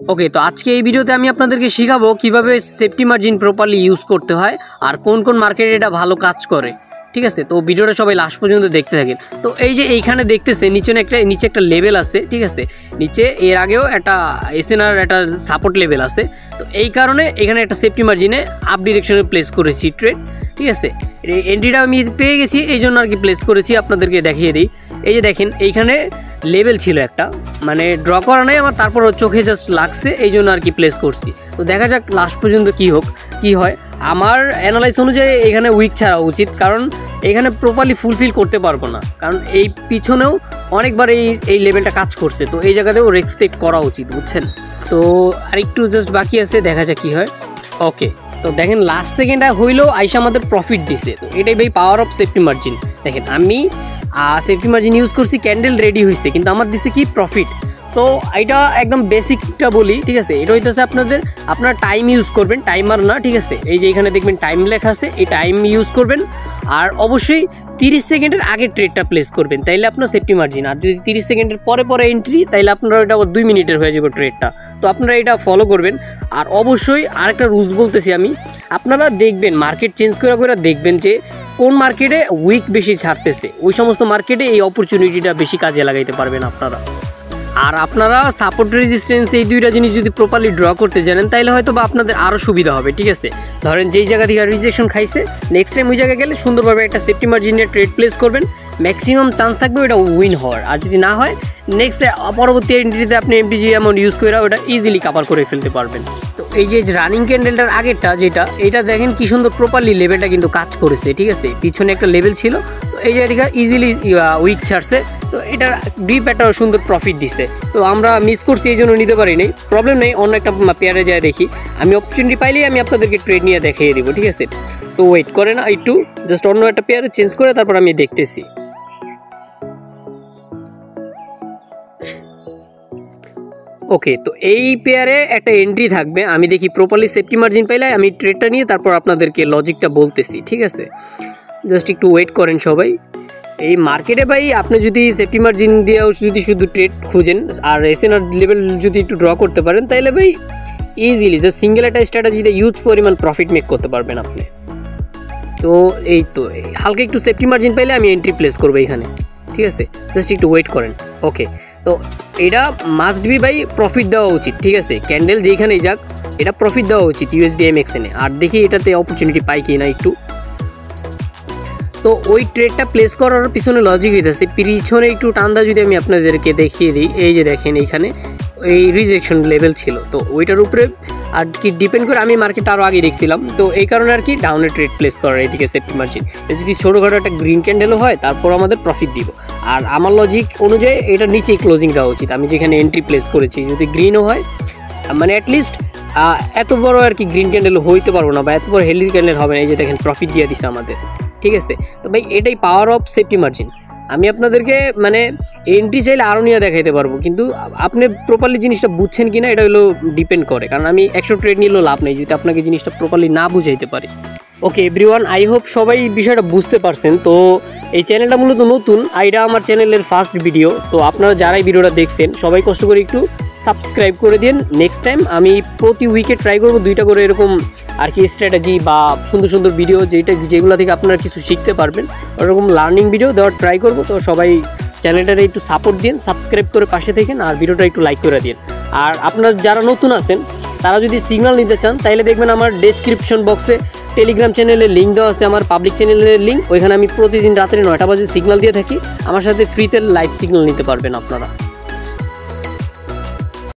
ওকে, তো আজকে এই ভিডিওতে আমি আপনাদেরকে শেখাবো কিভাবে সেফটি মার্জিন প্রপারলি ইউজ করতে হয় আর কোন কোন মার্কেটে এটা ভালো কাজ করে। ঠিক আছে, তো ভিডিওটা সবাই লাস্ট পর্যন্ত দেখতে থাকেন। তো এই যে এইখানে দেখতেছে নিচে একটা লেভেল আছে, ঠিক আছে, নিচে এর আগেও একটা এসএনআর একটা সাপোর্ট লেভেল আছে। তো এই কারণে এখানে একটা সেফটি মার্জিনে আপ ডিরেকশনে প্লেস করেছি ট্রেড। ঠিক আছে, এন্ট্রিটা আমি পেয়ে গেছি, এই জন্য আর কি প্লেস করেছি, আপনাদেরকে দেখিয়ে দিই। এই যে দেখেন এইখানে লেভেল ছিল একটা, মানে ড্র করা নেই আমার, তারপর চোখে জাস্ট লাগছে, এই জন্য আর কি প্লেস করছি। তো দেখা যাক লাস্ট পর্যন্ত কি হয়। আমার অ্যানালাইস অনুযায়ী এখানে উইক ছাড়া উচিত, কারণ এখানে প্রপারলি ফুলফিল করতে পারবো না, কারণ এই পিছনেও অনেকবার এই লেভেলটা কাজ করছে, তো এই জায়গাতেও রেসপেক্ট করা উচিত, বুঝছেন। তো আরেকটু জাস্ট বাকি আছে, দেখা যাক কী হয়। ওকে, তো দেখেন লাস্ট সেকেন্ডটা হইলেও আইসা আমাদের প্রফিট দিছে, তো এটাই ভাই পাওয়ার অফ সেফটি মার্জিন। দেখেন আমি সেফটি মার্জিন ইউজ করছি, ক্যান্ডেল রেডি হয়েছে, কিন্তু আমার দিচ্ছে কি প্রফিট। তো এটা একদম বেসিকটা বলি, ঠিক আছে, এটা হইতেছে আপনার টাইম ইউজ করবেন, টাইমার না, ঠিক আছে। এই যে এখানে দেখবেন টাইম লেখা আছে, এই টাইম ইউজ করবেন, আর অবশ্যই 30 সেকেন্ডের আগে ট্রেডটা প্লেস করবেন, তাইলে আপনার সেফটি মার্জিন। আর যদি 30 সেকেন্ডের পরে এন্ট্রি, তাইলে আপনারা এটা 2 মিনিটের হয়ে যাবে ট্রেডটা। তো আপনারা এটা ফলো করবেন। আর অবশ্যই আরেকটা রুলস বলতেছি আমি, আপনারা দেখবেন মার্কেট চেঞ্জ করে দেখবেন যে কোন মার্কেটে উইক বেশি ছাড়তেছে, ওই সমস্ত মার্কেটে এই অপরচুনিটিটা বেশি কাজে লাগাইতে পারবেন আপনারা। আর আপনারা সাপোর্ট রেজিস্ট্যান্স এই দুইটা জিনিস যদি প্রপারলি ড্র করতে জানেন, তাহলে হয়তো বা আপনাদের আরও সুবিধা হবে। ঠিক আছে, ধরেন যেই জায়গা থেকে রিজেকশন খাইছে, নেক্সট টাইম ওই জায়গায় গেলে সুন্দরভাবে একটা সেফটি মার্জিনের ট্রেড প্লেস করবেন, ম্যাক্সিমাম চান্স থাকবে ওটা উইন হওয়ার। আর যদি না হয়, নেক্সট পরবর্তী এন্ট্রিতে আপনি এমটিজি অ্যামাউন্ট ইউজ করে ওটা ইজিলি কাভার করে ফেলতে পারবেন। তো এই যে রানিং ক্যান্ডেলটার আগেরটা যেটা, এটা দেখেন কি সুন্দর প্রপারলি লেভেলটা কিন্তু কাজ করেছে। ঠিক আছে, পিছনে একটা লেভেল ছিল, তো এই জায়গাটা ইজিলি উইক ছাড়ছে, তো এটা ডিপ একটা সুন্দর প্রফিট দিছে। তো আমরা মিস করছি, এই জন্য নিতে পারি নাই, প্রবলেম নেই, অন্য একটা পেয়ারে যায় দেখি। আমি অপরচুনিটি পাইলেই আমি আপনাদেরকে ট্রেড নিয়ে দেখিয়ে দিব। ঠিক আছে, তো ওয়েট করে না একটু, জাস্ট অন্য একটা পেয়ারে চেঞ্জ করে তারপর আমি দেখতেছি। ওকে, তো এই পেয়ারে একটা এন্ট্রি থাকবে, আমি দেখি প্রপারলি সেফটি মার্জিন পাইলে আমি ট্রেডটা নিয়ে তারপর আপনাদেরকে লজিকটা বলতেছি। ঠিক আছে, জাস্ট একটু ওয়েট করেন সবাই। এই মার্কেটে ভাই আপনি যদি সেফটি মার্জিন দিয়েও যদি শুধু ট্রেড খুঁজেন আর এসএনআর লেভেল যদি একটু ড্র করতে পারেন, তাহলে ভাই ইজিলি যে সিঙ্গেল একটা স্ট্র্যাটেজিতে ইউজ পরিমাণ প্রফিট মেক করতে পারবেন আপনি। তো এই তো হালকা একটু সেফটি মার্জিন পাইলে আমি এন্ট্রি প্লেস করবো এখানে। ঠিক আছে, জাস্ট একটু ওয়েট করেন। ওকে, তো এটা মাস্ট বি ভাই প্রফিট দেওয়া উচিত। ঠিক আছে, ক্যান্ডেল যেইখানেই যাক এটা প্রফিট দেওয়া উচিত USDMXN-এ। আর দেখি এটাতে অপরচুনিটি পাই কি না একটু। তো ওই ট্রেডটা প্লেস করার পিছনে লজিক হইতেছে, পিছনে একটু টান্দা যদি আমি আপনাদেরকে দেখিয়ে দিই, এই যে দেখেন এইখানে এই রিজেকশন লেভেল ছিল, তো ওইটার উপরে আর কি ডিপেন্ড করে আমি মার্কেটটা আরও আগে দেখছিলাম, তো এই কারণে আর কি ডাউনে ট্রেড প্লেস করার এইদিকে সেফটি মার্জিন। যদি ছোটোখাটো একটা গ্রিন ক্যান্ডেলও হয়, তারপর আমাদের প্রফিট দিব। আর আমার লজিক অনুযায়ী এটা নিচেই ক্লোজিং দেওয়া উচিত, আমি যেখানে এন্ট্রি প্লেস করেছি। যদি গ্রিনও হয়, মানে অ্যাটলিস্ট এত বড় আর কি গ্রিন ক্যান্ডেল হইতে পারবো না, বা এত বড় হেলদি ক্যান্ডেল হবে না। এই যে দেখেন প্রফিট দিয়ে দিচ্ছে আমাদের। ঠিক আছে, তো ভাই এটাই পাওয়ার অফ সেফটি মার্জিন। আমি আপনাদেরকে মানে এন্ট্রি চাইলে আরও নিয়ে দেখাইতে পারবো, কিন্তু আপনি প্রপারলি জিনিসটা বুঝছেন কিনা এটা হলো ডিপেন্ড করে, কারণ আমি 100 ট্রেড নিলেও লাভ নেই যদি আপনাকে জিনিসটা প্রপারলি না বুঝাইতে পারি। ওকে এভরিওয়ান, আই হোপ সবাই বিষয়টা বুঝতে পারছেন। তো এই চ্যানেলটা মূলত নতুন, এটা আমার চ্যানেলের ফার্স্ট ভিডিও, তো আপনারা যারাই ভিডিওটা দেখছেন সবাই কষ্ট করে একটু সাবস্ক্রাইব করে দিন। নেক্সট টাইম আমি প্রতি উইকে ট্রাই করবো 2টা করে এরকম আর কি স্ট্র্যাটেজি বা সুন্দর ভিডিও যেগুলো থেকে আপনারা কিছু শিখতে পারবেন, ওরকম লার্নিং ভিডিও দেওয়ার ট্রাই করবো। তো সবাই চ্যানেলটারে একটু সাপোর্ট দিন, সাবস্ক্রাইব করে পাশে থাকেন, আর ভিডিওটা একটু লাইক করে দিন। আর আপনারা যারা নতুন আছেন তারা যদি সিগন্যাল নিতে চান, তাইলে দেখবেন আমার ডেসক্রিপশন বক্সে টেলিগ্রাম চ্যানেলের লিঙ্ক দেওয়া আছে, আমার পাবলিক চ্যানেলের লিঙ্ক। ওইখানে আমি প্রতিদিন রাত্রে 9টা বাজে সিগন্যাল দিয়ে থাকি, আমার সাথে ফ্রিতে লাইভ সিগন্যাল নিতে পারবেন আপনারা।